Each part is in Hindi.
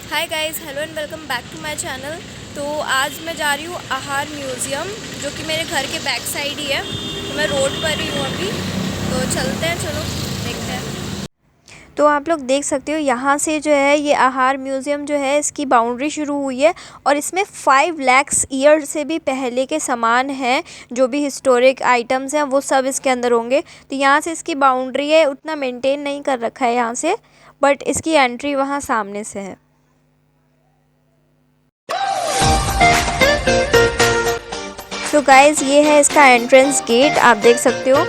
Hi guys, hello and welcome back to my channel. तो आज मैं जा रही हूँ आहार म्यूज़ियम, जो कि मेरे घर के बैक साइड ही है। तो मैं रोड पर ही हूँ अभी, तो चलते हैं, चलो देखते हैं। तो आप लोग देख सकते हो यहाँ से जो है ये आहार म्यूज़ियम जो है इसकी बाउंड्री शुरू हुई है और इसमें 5 लाख ईयर से भी पहले के सामान हैं, जो भी हिस्टोरिक आइटम्स हैं वो सब इसके अंदर होंगे। तो यहाँ से इसकी बाउंड्री है, उतना मेंटेन नहीं कर रखा है यहाँ से, बट इसकी एंट्री वहाँ सामने से है। तो गाइज़ ये है इसका एंट्रेंस गेट, आप देख सकते हो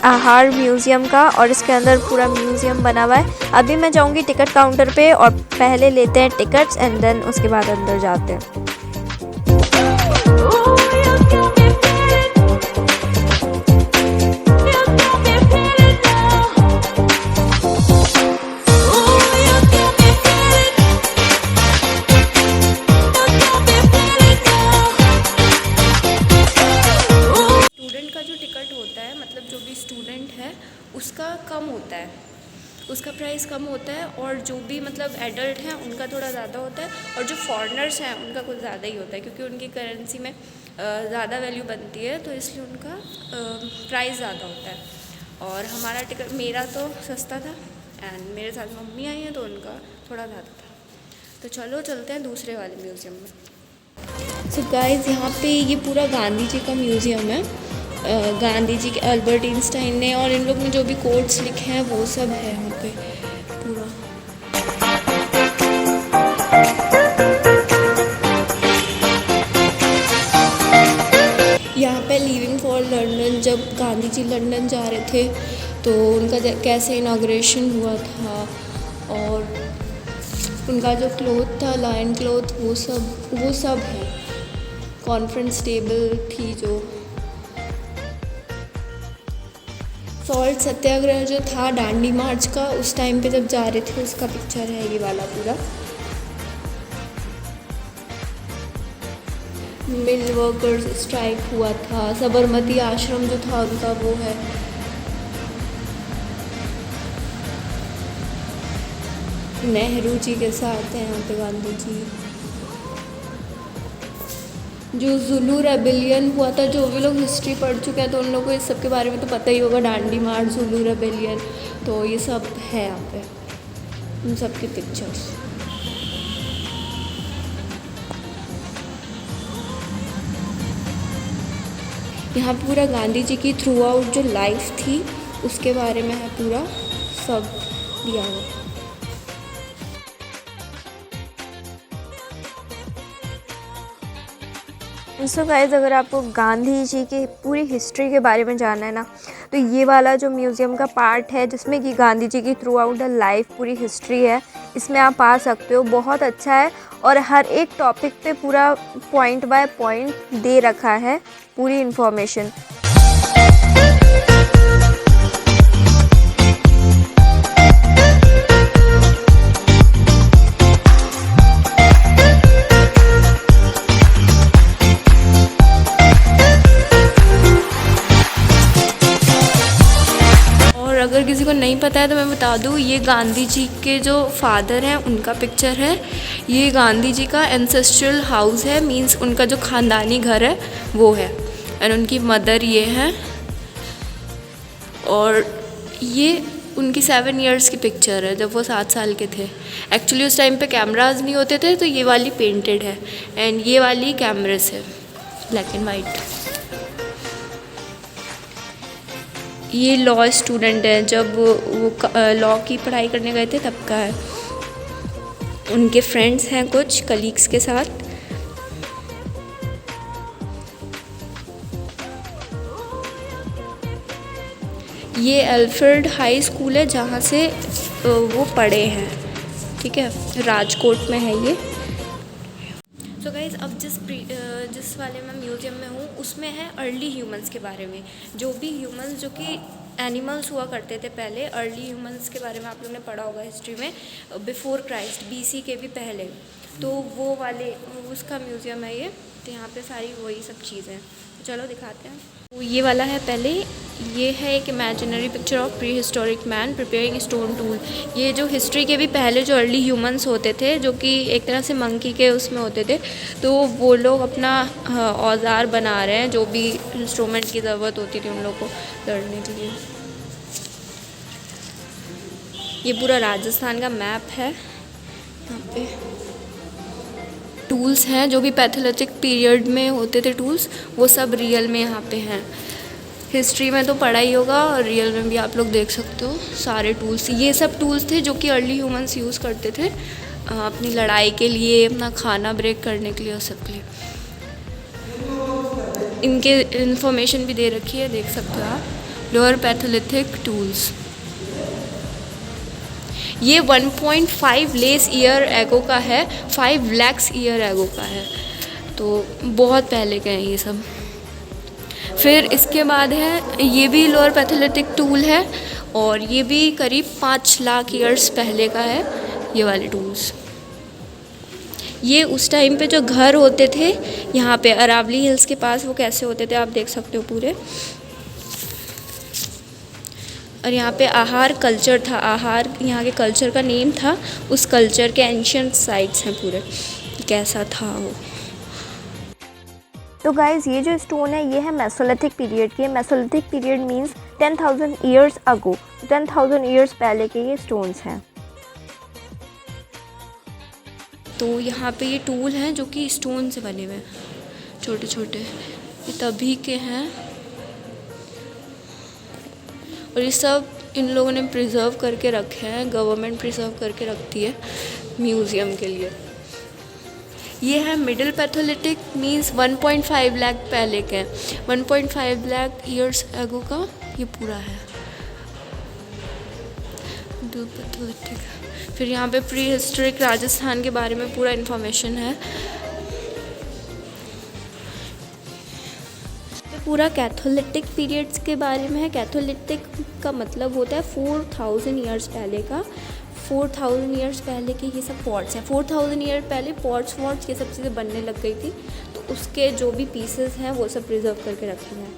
आहार म्यूज़ियम का, और इसके अंदर पूरा म्यूज़ियम बना हुआ है। अभी मैं जाऊंगी टिकट काउंटर पे और पहले लेते हैं टिकट्स एंड देन उसके बाद अंदर जाते हैं। मतलब जो भी स्टूडेंट है उसका कम होता है, उसका प्राइस कम होता है, और जो भी मतलब एडल्ट हैं उनका थोड़ा ज़्यादा होता है, और जो फॉरेनर्स हैं उनका कुछ ज़्यादा ही होता है, क्योंकि उनकी करेंसी में ज़्यादा वैल्यू बनती है, तो इसलिए उनका प्राइस ज़्यादा होता है। और हमारा टिकट, मेरा तो सस्ता था एंड मेरे साथ मम्मी आई हैं तो उनका थोड़ा ज़्यादा था। तो चलो चलते हैं दूसरे वाले म्यूज़ियम में। सो गाइस, यहाँ पे ये पूरा गांधी जी का म्यूज़ियम है। गांधी जी के, अल्बर्ट आइंस्टाइन ने, और इन लोग ने जो भी कोट्स लिखे हैं वो सब है यहाँ पे पूरा। यहाँ पे लिविंग फॉर लंदन, जब गांधी जी लंदन जा रहे थे तो उनका कैसे इनाग्रेशन हुआ था, और उनका जो क्लोथ था, लायन क्लोथ, वो सब है। कॉन्फ्रेंस टेबल थी जो, सॉल्ट सत्याग्रह जो था दांडी मार्च का, उस टाइम पे जब जा रहे थे उसका पिक्चर है ये वाला पूरा। मिल वर्कर्स स्ट्राइक हुआ था, साबरमती आश्रम जो था उनका वो है। नेहरू जी के साथ हैं यहाँ पे गांधी जी। जो जुलू रेबेलियन हुआ था, जो भी लोग हिस्ट्री पढ़ चुके हैं तो उन लोगों को इस सब के बारे में तो पता ही होगा, दांडी मार्च, जुलू रेबेलियन, तो ये सब है यहाँ पे, उन सब की पिक्चर्स। यहाँ पूरा गांधी जी की थ्रू आउट जो लाइफ थी उसके बारे में है, पूरा सब दिया हुआ। सो गाइस, अगर आपको गांधी जी की पूरी हिस्ट्री के बारे में जानना है ना, तो ये वाला जो म्यूज़ियम का पार्ट है जिसमें कि गांधी जी की थ्रू आउट द लाइफ पूरी हिस्ट्री है, इसमें आप आ सकते हो। बहुत अच्छा है और हर एक टॉपिक पे पूरा पॉइंट बाय पॉइंट दे रखा है पूरी इन्फॉर्मेशन। अगर किसी को नहीं पता है तो मैं बता दूँ, ये गांधी जी के जो फादर हैं उनका पिक्चर है। ये गांधी जी का एंसेस्ट्रल हाउस है, मींस उनका जो ख़ानदानी घर है वो है, एंड उनकी मदर ये है, और ये उनकी 7 इयर्स की पिक्चर है जब वो 7 साल के थे। एक्चुअली उस टाइम पे कैमराज नहीं होते थे, तो ये वाली पेंटेड है, एंड ये वाली कैमरे है, ब्लैक एंड वाइट। ये लॉ स्टूडेंट है, जब वो लॉ की पढ़ाई करने गए थे तब का है। उनके फ्रेंड्स हैं कुछ कलीग्स के साथ। ये अल्फ्रेड हाई स्कूल है जहाँ से वो पढ़े हैं, ठीक है, राजकोट में है ये। सो गाइज़, अब जिस वाले मैं म्यूज़ियम में हूँ उसमें है अर्ली ह्यूमंस के बारे में। जो भी ह्यूमंस जो कि एनिमल्स हुआ करते थे पहले, अर्ली ह्यूमंस के बारे में आप लोगों ने पढ़ा होगा हिस्ट्री में, बिफोर क्राइस्ट, BC के भी पहले, तो वो वाले उसका म्यूज़ियम है ये। तो यहाँ पे सारी वही सब चीज़ें, चलो दिखाते हैं। तो ये वाला है पहले, ये है एक imaginary picture of pre historic man preparing stone tool. ये जो हिस्ट्री के भी पहले जो अर्ली ह्यूमंस होते थे, जो कि एक तरह से मंकी के उसमें होते थे, तो वो लोग अपना औजार बना रहे हैं, जो भी इंस्ट्रूमेंट की ज़रूरत होती थी उन लोग को लड़ने के लिए। ये पूरा राजस्थान का मैप है। यहाँ पे टूल्स हैं जो भी पैथोलॉजिक पीरियड में होते थे टूल्स, वो सब रियल में यहाँ पे हैं। हिस्ट्री में तो पढ़ा ही होगा और रियल में भी आप लोग देख सकते हो सारे टूल्स। ये सब टूल्स थे जो कि अर्ली ह्यूमंस यूज़ करते थे अपनी लड़ाई के लिए, अपना खाना ब्रेक करने के लिए और सब के लिए। इनके इन्फॉर्मेशन भी दे रखी है, देख सकते हो आप। Lower palaeolithic tools. ये 1.5 लेस ईयर एगो का है, 5 lakhs ईयर एगो का है, तो बहुत पहले के हैं ये सब। फिर इसके बाद है, ये भी लोअर पैथोलिथिक टूल है और ये भी करीब 5 लाख ईयर्स पहले का है, ये वाले टूल्स। ये उस टाइम पे जो घर होते थे यहाँ पे अरावली हिल्स के पास, वो कैसे होते थे आप देख सकते हो पूरे। और यहाँ पे आहार कल्चर था, आहार यहाँ के कल्चर का नेम था, उस कल्चर के एंशियंट साइट्स हैं पूरे, कैसा था वो। तो गाइज ये जो स्टोन है ये है मेसोलिथिक पीरियड की। Mesolithic period means 10,000 years ago, 10,000 years पहले के ये स्टोन्स हैं। तो यहाँ पे ये टूल हैं जो कि स्टोन से बने हुए हैं, छोटे छोटे, ये तभी के हैं। और ये सब इन लोगों ने प्रिजर्व करके रखे हैं, गवर्नमेंट प्रिजर्व करके रखती है म्यूज़ियम के लिए। ये है मिडिल पैथोलिथिक, मींस 1.5 लाख पहले के, 1.5 लाख ईयर्स एगो का ये पूरा है मिडिल पैथोलिथिक। फिर यहाँ पे प्री हिस्टोरिक राजस्थान के बारे में पूरा इन्फॉर्मेशन है। पूरा कैथोलिटिक पीरियड्स के बारे में है। कैथोलिटिक का मतलब होता है 4000 ईयर्स पहले का। 4000 ईयर्स पहले के ये सब पॉट्स हैं। 4000 ईयर पहले पॉट्स वॉट्स ये सब चीज़ें बनने लग गई थी, तो उसके जो भी पीसेस हैं वो सब प्रिजर्व करके रखे हैं।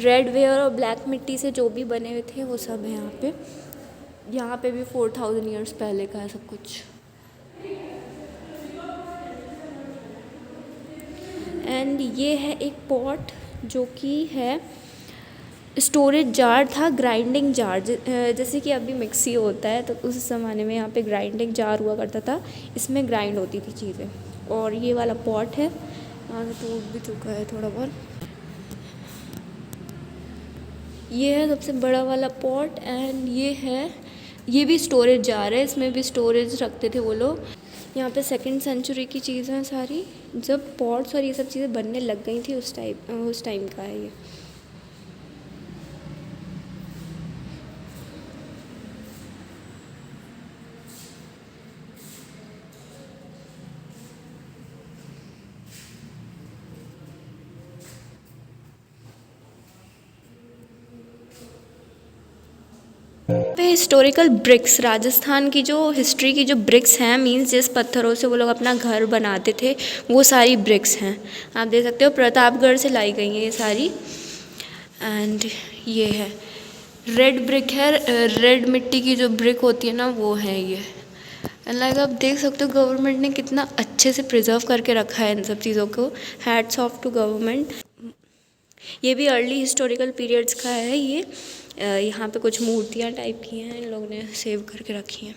रेड वेयर और ब्लैक मिट्टी से जो भी बने हुए थे वो सब है यहाँ पे। यहाँ पे भी 4000 ईयर्स पहले का है सब कुछ। एंड ये है एक पॉट जो कि है स्टोरेज जार था, ग्राइंडिंग जार। जैसे कि अभी मिक्सी होता है, तो उस ज़माने में यहाँ पे ग्राइंडिंग जार हुआ करता था, इसमें ग्राइंड होती थी चीज़ें। और ये वाला पॉट है, यहाँ से टूट भी चुका है थोड़ा बहुत। ये है सबसे बड़ा वाला पॉट। एंड ये भी स्टोरेज जार है, इसमें भी स्टोरेज रखते थे वो लोग। यहाँ पे 2nd सेंचुरी की चीज़ें सारी, जब पॉट्स और ये सब चीज़ें बनने लग गई थी उस टाइम का है ये। पे हिस्टोरिकल ब्रिक्स, राजस्थान की जो हिस्ट्री की जो ब्रिक्स हैं, मींस जिस पत्थरों से वो लोग अपना घर बनाते थे, वो सारी ब्रिक्स हैं। आप देख सकते हो प्रतापगढ़ से लाई गई हैं ये सारी। एंड ये है रेड ब्रिक है, रेड मिट्टी की जो ब्रिक होती है ना, वो है ये। एंड लाइक आप देख सकते हो गवर्नमेंट ने कितना अच्छे से प्रिजर्व करके रखा है इन सब चीज़ों को। Hats off to government. ये भी अर्ली हिस्टोरिकल पीरियड्स का है ये। यहाँ पे कुछ मूर्तियाँ टाइप की हैं, इन लोगों ने सेव करके रखी हैं।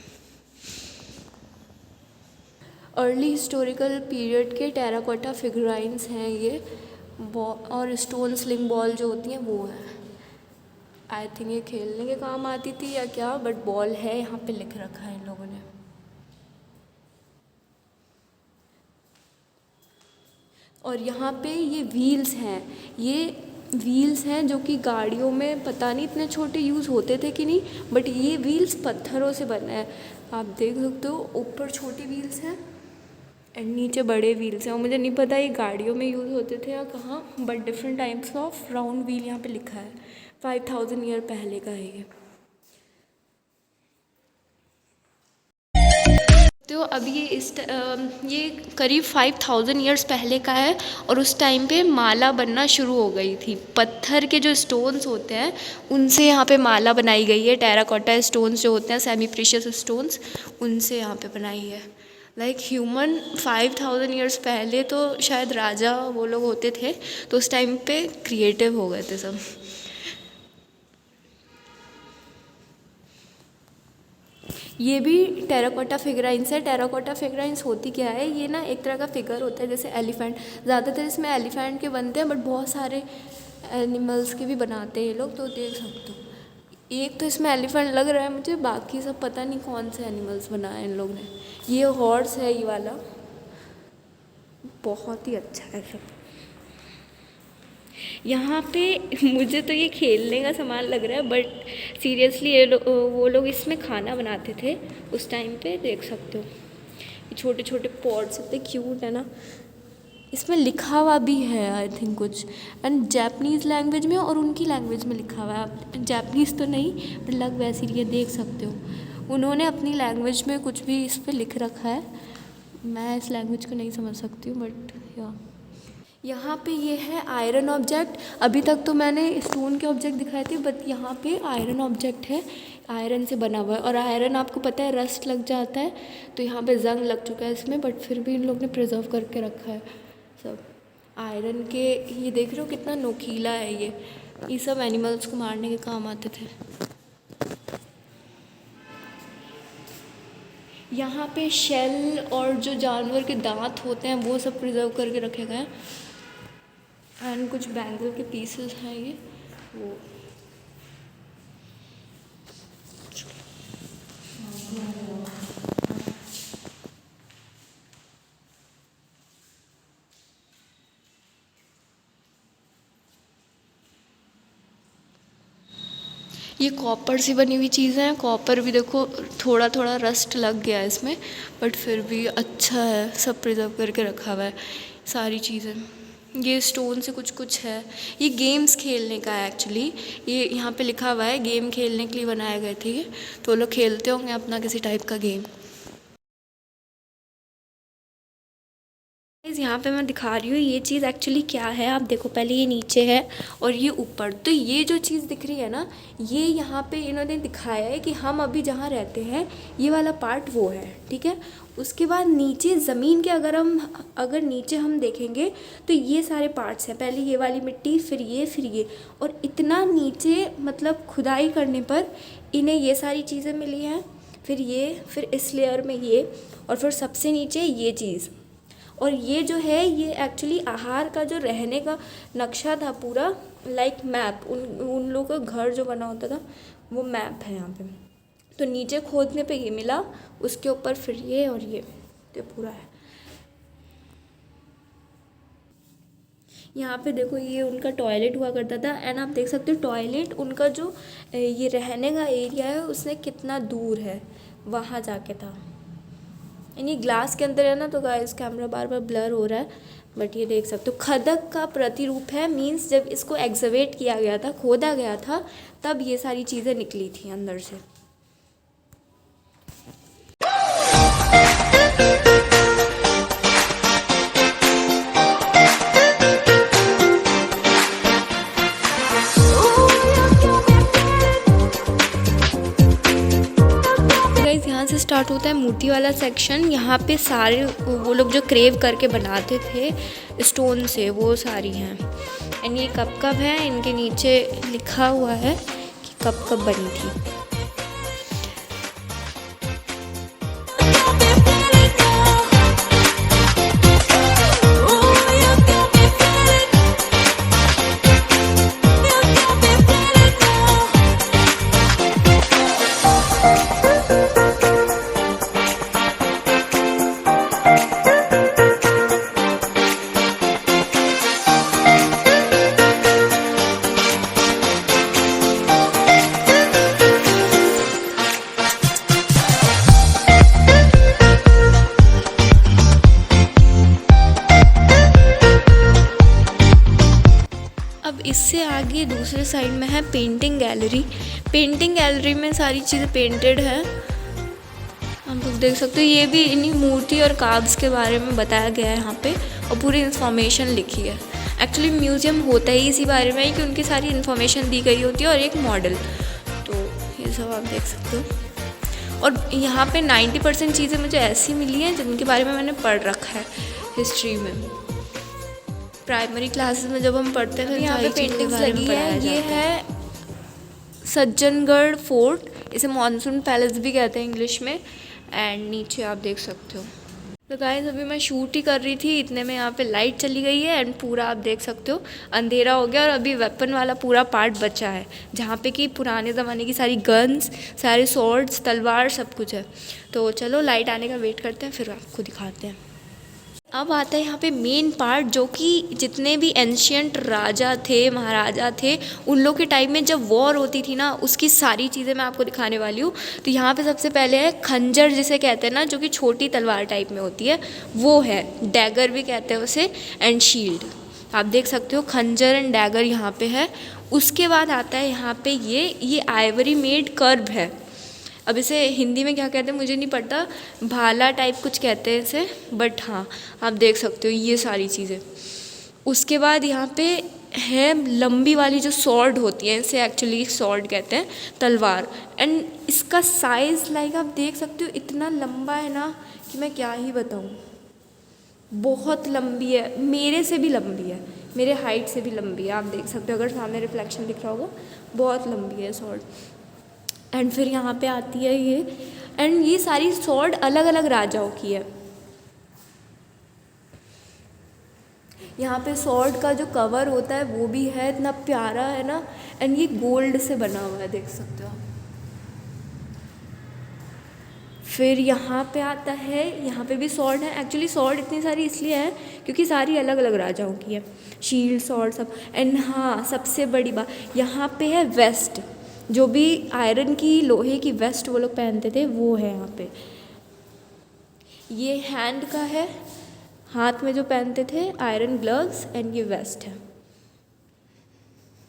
अर्ली हिस्टोरिकल पीरियड के टेराकोटा फिगराइंस हैं ये, और स्टोन स्लिंग बॉल जो होती हैं वो है। आई थिंक ये खेलने के काम आती थी या क्या, बट बॉल है, यहाँ पे लिख रखा है इन लोगों ने। और यहाँ पे ये व्हील्स हैं, ये व्हील्स हैं जो कि गाड़ियों में पता नहीं इतने छोटे यूज़ होते थे कि नहीं, बट ये व्हील्स पत्थरों से बना है। आप देख सकते हो ऊपर छोटे व्हील्स हैं एंड नीचे बड़े व्हील्स हैं। और मुझे नहीं पता ये गाड़ियों में यूज़ होते थे या कहाँ, but different types of round wheel यहाँ पे लिखा है। 5000 ईयर पहले का है ये। तो हो अभी ये करीब 5000 ईयर्स पहले का है और उस टाइम पे माला बनना शुरू हो गई थी। पत्थर के जो स्टोन्स होते हैं उनसे यहाँ पे माला बनाई गई है। टेराकोटा स्टोन्स जो होते हैं सेमी प्रीशियस स्टोन्स, उनसे यहाँ पे बनाई है। लाइक ह्यूमन 5000 ईयर्स पहले तो शायद राजा वो लोग होते थे, तो उस टाइम पे क्रिएटिव हो गए थे सब। ये भी टेराकोटा फिगराइंस है। टेराकोटा फिगराइंस होती क्या है, ये ना एक तरह का फिगर होता है जैसे एलिफेंट। ज़्यादातर इसमें एलिफेंट के बनते हैं बट बहुत सारे एनिमल्स के भी बनाते हैं ये लोग, तो देख सकते हो। एक तो इसमें एलिफेंट लग रहा है मुझे, बाकी सब पता नहीं कौन से एनिमल्स बनाए इन लोग ने। ये हॉर्स है, ये वाला बहुत ही अच्छा है सब। यहाँ पे मुझे तो ये खेलने का सामान लग रहा है बट सीरियसली वो लोग इसमें खाना बनाते थे उस टाइम पे। देख सकते हो ये छोटे छोटे पॉट्स इतने क्यूट है ना। इसमें लिखा हुआ भी है आई थिंक कुछ, एंड जापानीज़ लैंग्वेज में और उनकी लैंग्वेज में लिखा हुआ है। जापानीज़ तो नहीं बट लग वैसी रही है, देख सकते हो। उन्होंने अपनी लैंग्वेज में कुछ भी इस पर लिख रखा है। मैं इस लैंग्वेज को नहीं समझ सकती हूँ बट यहाँ पे ये है आयरन ऑब्जेक्ट। अभी तक तो मैंने स्टोन के ऑब्जेक्ट दिखाए थे बट यहाँ पे आयरन ऑब्जेक्ट है, आयरन से बना हुआ है। और आयरन आपको पता है रस्ट लग जाता है, तो यहाँ पे जंग लग चुका है इसमें, बट फिर भी इन लोग ने प्रिजर्व करके रखा है सब आयरन के। ये देख रहे हो कितना नोकीला है ये सब एनिमल्स को मारने के काम आते थे। यहाँ पे शेल और जो जानवर के दांत होते हैं वो सब प्रिजर्व करके रखे गए हैं। एंड कुछ बैंगल के पीसेस हैं ये वो। ये कॉपर से बनी हुई चीज़ें हैं। कॉपर भी देखो थोड़ा थोड़ा रस्ट लग गया है इसमें, बट फिर भी अच्छा है, सब प्रिजर्व करके रखा हुआ है सारी चीज़ें। ये स्टोन से कुछ कुछ है। ये गेम्स खेलने का है एक्चुअली। ये यहाँ पे लिखा हुआ है गेम खेलने के लिए बनाए गए थे, तो लोग खेलते होंगे अपना किसी टाइप का गेम। यहाँ पे मैं दिखा रही हूँ ये चीज़ एक्चुअली क्या है। आप देखो पहले ये नीचे है और ये ऊपर, तो ये जो चीज़ दिख रही है ना, ये यहाँ पे इन्होंने दिखाया है कि हम अभी जहाँ रहते हैं ये वाला पार्ट वो है, ठीक है। उसके बाद नीचे ज़मीन के अगर नीचे हम देखेंगे तो ये सारे पार्ट्स हैं। पहले ये वाली मिट्टी, फिर ये, और इतना नीचे मतलब खुदाई करने पर इन्हें ये सारी चीज़ें मिली हैं। फिर इस लेयर में ये, और फिर सबसे नीचे ये चीज़। और ये जो है ये एक्चुअली आहार का जो रहने का नक्शा था पूरा, लाइक मैप, उन लोगों का घर जो बना होता था वो मैप है यहाँ पे। तो नीचे खोदने पे ये मिला, उसके ऊपर फिर ये और ये तो पूरा है। यहाँ पे देखो ये उनका टॉयलेट हुआ करता था। एंड आप देख सकते हो टॉयलेट उनका जो ये रहने का एरिया है उससे कितना दूर है, वहाँ जाके था। यानी ग्लास के अंदर है ना, तो गाइस कैमरा बार बार ब्लर हो रहा है, बट ये देख सकते हो खदक का प्रतिरूप है। मींस जब इसको एक्सकवेट किया गया था, खोदा गया था, तब ये सारी चीज़ें निकली थी अंदर से। यहाँ से स्टार्ट होता है मूर्ति वाला सेक्शन। यहाँ पे सारे वो लोग जो क्रेव करके बनाते थे स्टोन से, वो सारी हैं। एंड ये कब कब है, इनके नीचे लिखा हुआ है कि कब कब बनी थी। इससे आगे दूसरे साइड में है पेंटिंग गैलरी। पेंटिंग गैलरी में सारी चीज़ें पेंटेड है। हम लोग देख सकते हो ये भी इन्हीं मूर्ति और काव्स के बारे में बताया गया है यहाँ पे, और पूरी इन्फॉर्मेशन लिखी है। एक्चुअली म्यूज़ियम होता ही इसी बारे में है कि उनकी सारी इन्फॉर्मेशन दी गई होती है और एक मॉडल, तो ये सब आप देख सकते हो। और यहाँ पे 90% चीज़ें मुझे ऐसी मिली हैं जिनके बारे में मैंने पढ़ रखा है हिस्ट्री में। प्राइमरी क्लासेस में जब हम पढ़ते हैं तो यहाँ पे पेंटिंग्स लगी है। ये है सज्जनगढ़ फोर्ट, इसे मॉनसून पैलेस भी कहते हैं इंग्लिश में। एंड नीचे आप देख सकते हो। तो गाइस अभी मैं शूट ही कर रही थी, इतने में यहाँ पे लाइट चली गई है एंड पूरा आप देख सकते हो अंधेरा हो गया। और अभी वेपन वाला पूरा पार्ट बचा है जहाँ पे कि पुराने ज़माने की सारी गन्स, सारे स्वॉर्ड्स, तलवार सब कुछ है। तो चलो लाइट आने का वेट करते हैं, फिर आपको दिखाते हैं। अब आता है यहाँ पे मेन पार्ट, जो कि जितने भी एंशियंट राजा थे, महाराजा थे, उन लोग के टाइम में जब वॉर होती थी ना, उसकी सारी चीज़ें मैं आपको दिखाने वाली हूँ। तो यहाँ पे सबसे पहले है खंजर, जिसे कहते हैं ना, जो कि छोटी तलवार टाइप में होती है, वो है। डैगर भी कहते हैं उसे, एंड शील्ड। आप देख सकते हो खंजर एंड डैगर यहाँ पे है। उसके बाद आता है यहाँ पे ये आइवरी मेड कर्व है। अब इसे हिंदी में क्या कहते हैं मुझे नहीं पता, भाला टाइप कुछ कहते हैं इसे, बट हाँ आप देख सकते हो ये सारी चीज़ें। उसके बाद यहाँ पे है लंबी वाली जो स्वॉर्ड होती है, इसे एक्चुअली स्वॉर्ड कहते हैं, तलवार। एंड इसका साइज़ लाइक आप देख सकते हो इतना लंबा है ना कि मैं क्या ही बताऊँ। बहुत लंबी है, मेरे से भी लंबी है, मेरे हाइट से भी लंबी है। आप देख सकते हो, अगर सामने रिफ्लेक्शन दिख रहा होगा, बहुत लंबी है स्वॉर्ड। एंड फिर यहाँ पे आती है ये, एंड ये सारी स्वॉर्ड अलग अलग राजाओं की है। यहाँ पे स्वॉर्ड का जो कवर होता है वो भी है, इतना प्यारा है ना। एंड ये गोल्ड से बना हुआ है, देख सकते हो। फिर यहाँ पे आता है, यहाँ पे भी स्वॉर्ड है। एक्चुअली स्वॉर्ड इतनी सारी इसलिए है क्योंकि सारी अलग अलग राजाओं की है, शील्ड, स्वॉर्ड सब। एंड हाँ सबसे बड़ी बात यहाँ पे है वेस्ट, जो भी आयरन की, लोहे की वेस्ट वो लोग पहनते थे, वो है यहाँ पे। ये हैंड का है, हाथ में जो पहनते थे, आयरन ग्लव्स, एंड ये वेस्ट है।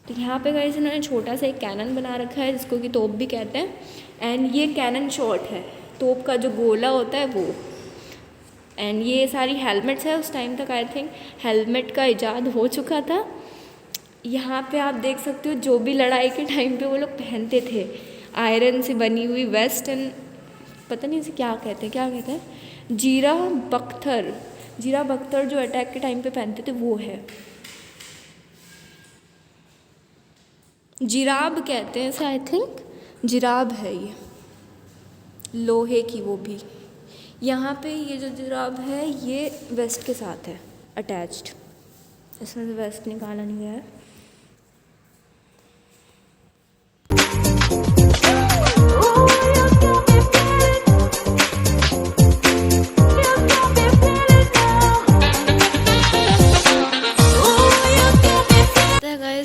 तो यहाँ पे गाइस इन्होंने छोटा सा एक कैनन बना रखा है जिसको कि तोप भी कहते हैं। एंड ये कैनन शॉट है, तोप का जो गोला होता है वो। एंड ये सारी हेलमेट्स है, उस टाइम तक आई थिंक हेलमेट का इजाद हो चुका था। यहाँ पे आप देख सकते हो जो भी लड़ाई के टाइम पे वो लोग पहनते थे, आयरन से बनी हुई वेस्ट। एंड पता नहीं इसे क्या कहते हैं, जीरा बख्तर जो अटैक के टाइम पे पहनते थे वो है। जिराब कहते हैं इसे, आई थिंक जिराब है ये, लोहे की वो भी। यहाँ पे ये जो जिराब है ये वेस्ट के साथ है अटैच्ड, इसमें से वेस्ट निकाला नहीं गया है।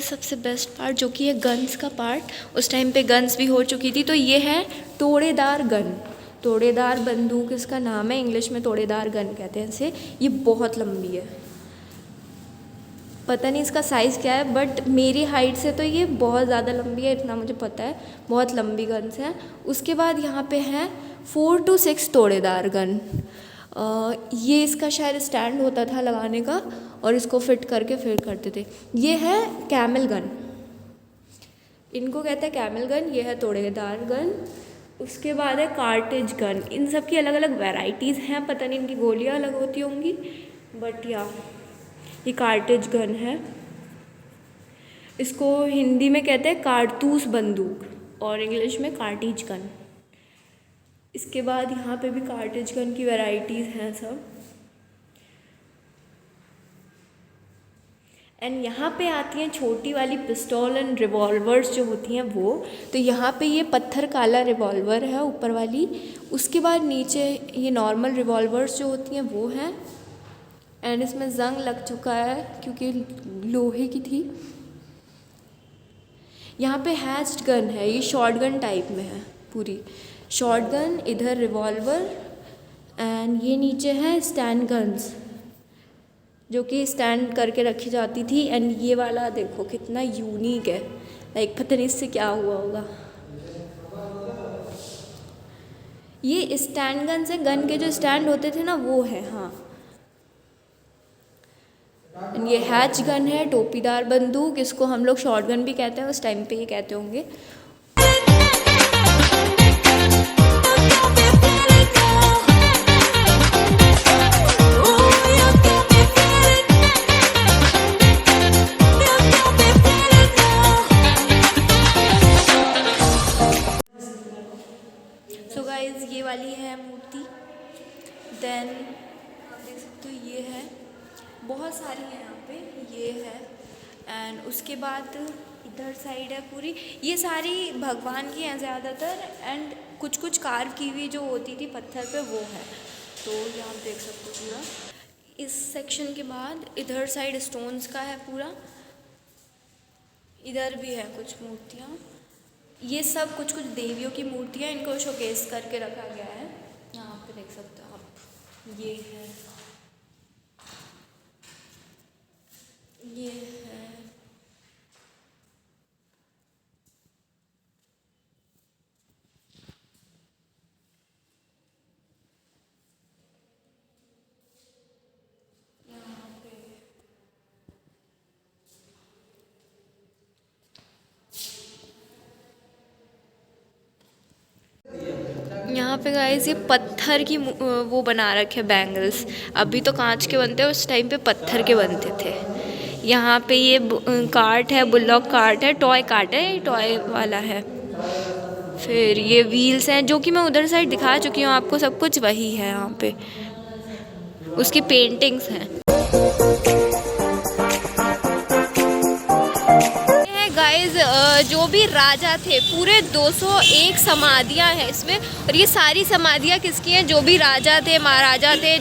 सबसे बेस्ट पार्ट जो कि है गन्स का पार्ट, उस टाइम पे गन्स भी हो चुकी थी। तो ये है तोड़ेदार गन, तोड़ेदार बंदूक इसका नाम है, इंग्लिश में तोड़ेदार गन कहते हैं इसे। ये बहुत लंबी है, पता नहीं इसका साइज़ क्या है, बट मेरी हाइट से तो ये बहुत ज़्यादा लंबी है, इतना मुझे पता है। बहुत लंबी गन्स हैं। उसके बाद यहाँ पे हैं 4 to 6 तोड़ेदार गन। ये इसका शायद स्टैंड होता था लगाने का, और इसको फिट करके फिर करते थे। ये है कैमल गन, इनको कहते हैं कैमल गन। ये है तोड़ेदार गन। उसके बाद है कार्टेज गन। इन सब की अलग अलग वैरायटीज़ हैं, पता नहीं इनकी गोलियां अलग होती होंगी, बट या ये कार्टेज गन है। इसको हिंदी में कहते हैं कारतूस बंदूक और इंग्लिश में कार्टिज गन। इसके बाद यहाँ पे भी कार्टेज गन की वैरायटीज़ हैं सब। एंड यहाँ पे आती हैं छोटी वाली पिस्टल एंड रिवॉल्वर्स जो होती हैं वो। तो यहाँ पे ये पत्थर काला रिवॉल्वर है ऊपर वाली। उसके बाद नीचे ये नॉर्मल रिवॉल्वर्स जो होती हैं वो हैं। एंड इसमें जंग लग चुका है क्योंकि लोहे की थी। यहाँ पे हैच्ड गन है, ये शॉर्ट गन टाइप में है पूरी। शॉर्ट गन, इधर रिवॉल्वर, एंड ये नीचे है स्टैंड गन्स जो कि स्टैंड करके रखी जाती थी। एंड ये वाला देखो कितना यूनिक है, लाइक पता नहीं इससे क्या हुआ होगा। ये स्टैंड गन से, गन के जो स्टैंड होते थे ना वो है। हाँ, ये हैच गन है, टोपीदार बंदूक, इसको हम लोग शॉर्ट गन भी कहते हैं, उस टाइम पे ये कहते होंगे। सो गाइज ये वाली है मूर्ति। देन आप देख सकते हो ये है, बहुत सारी है यहाँ पे, ये है। एंड उसके बाद इधर साइड है पूरी, ये सारी भगवान की हैं ज़्यादातर। एंड कुछ कुछ कार्व की हुई जो होती थी पत्थर पे वो है। तो ये आप देख सकते हो पूरा। इस सेक्शन के बाद इधर साइड स्टोन्स का है पूरा, इधर भी है कुछ मूर्तियाँ। ये सब कुछ कुछ देवियों की मूर्तियाँ, इनको शोकेस करके रखा गया है। यहाँ पे देख सकते हो आप, ये है, ये है। यहाँ पे गाइस ये पत्थर की वो बना रखे बैंगल्स। अभी तो कांच के बनते हैं, उस टाइम पे पत्थर के बनते थे। यहाँ पे ये कार्ट है, बुलॉक कार्ट है, टॉय कार्ट है, ये टॉय वाला है। फिर ये व्हील्स हैं जो कि मैं उधर साइड दिखा चुकी हूँ आपको, सब कुछ वही है यहाँ पे। उसकी पेंटिंग्स हैं। गाइस जो भी राजा थे, पूरे 201 समाधियाँ हैं इसमें। और ये सारी समाधियाँ किसकी हैं? जो भी राजा थे, महाराजा थे,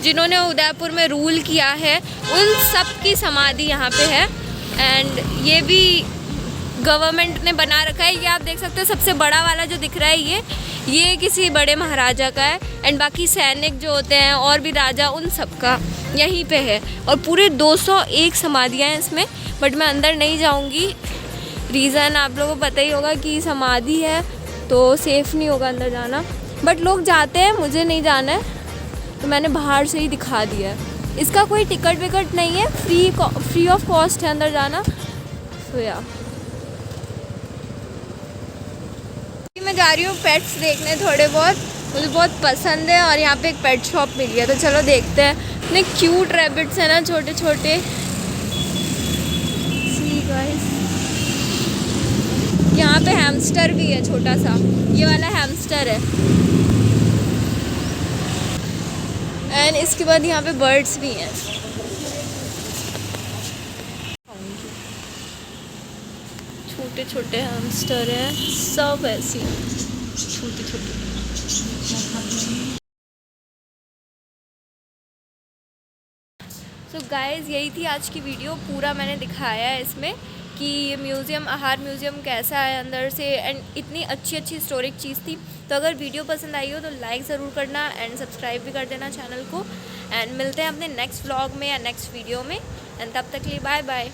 जिन्होंने उदयपुर में रूल किया है, उन सब की समाधि यहाँ पे है। एंड ये भी गवर्नमेंट ने बना रखा है। ये आप देख सकते हो, सबसे बड़ा वाला जो दिख रहा है ये किसी बड़े महाराजा का है। एंड बाकी सैनिक जो होते हैं और भी राजा, उन सब का यहीं पे है। और पूरे 201 समाधियाँ हैं इसमें, बट मैं अंदर नहीं जाऊँगी। रीज़न आप लोगों को पता ही होगा कि समाधि है तो सेफ़ नहीं होगा अंदर जाना, बट लोग जाते हैं, मुझे नहीं जाना है तो मैंने बाहर से ही दिखा दिया है। इसका कोई टिकट विकट नहीं है, फ्री ऑफ कॉस्ट है अंदर जाना। तो या मैं जा रही हूँ पेट्स देखने थोड़े बहुत, मुझे बहुत पसंद है। और यहाँ पे एक पेट शॉप मिल गया, तो चलो देखते हैं। इतने क्यूट रैबिट्स हैं ना, छोटे छोटे। सी गाइस, यहाँ पे हैमस्टर भी है छोटा सा, ये वाला हैमस्टर है। एंड इसके बाद यहाँ पे बर्ड्स भी हैं। छोटे छोटे हैमस्टर हैं, सब ऐसी छोटे छोटे। सो गाइस, यही थी आज की वीडियो। पूरा मैंने दिखाया है इसमें कि ये म्यूज़ियम, आहार म्यूज़ियम कैसा है अंदर से। एंड इतनी अच्छी अच्छी हिस्टोरिक चीज़ थी। तो अगर वीडियो पसंद आई हो तो लाइक ज़रूर करना एंड सब्सक्राइब भी कर देना चैनल को। एंड मिलते हैं अपने नेक्स्ट व्लॉग में या नेक्स्ट वीडियो में। एंड तब तक के लिए बाय बाय।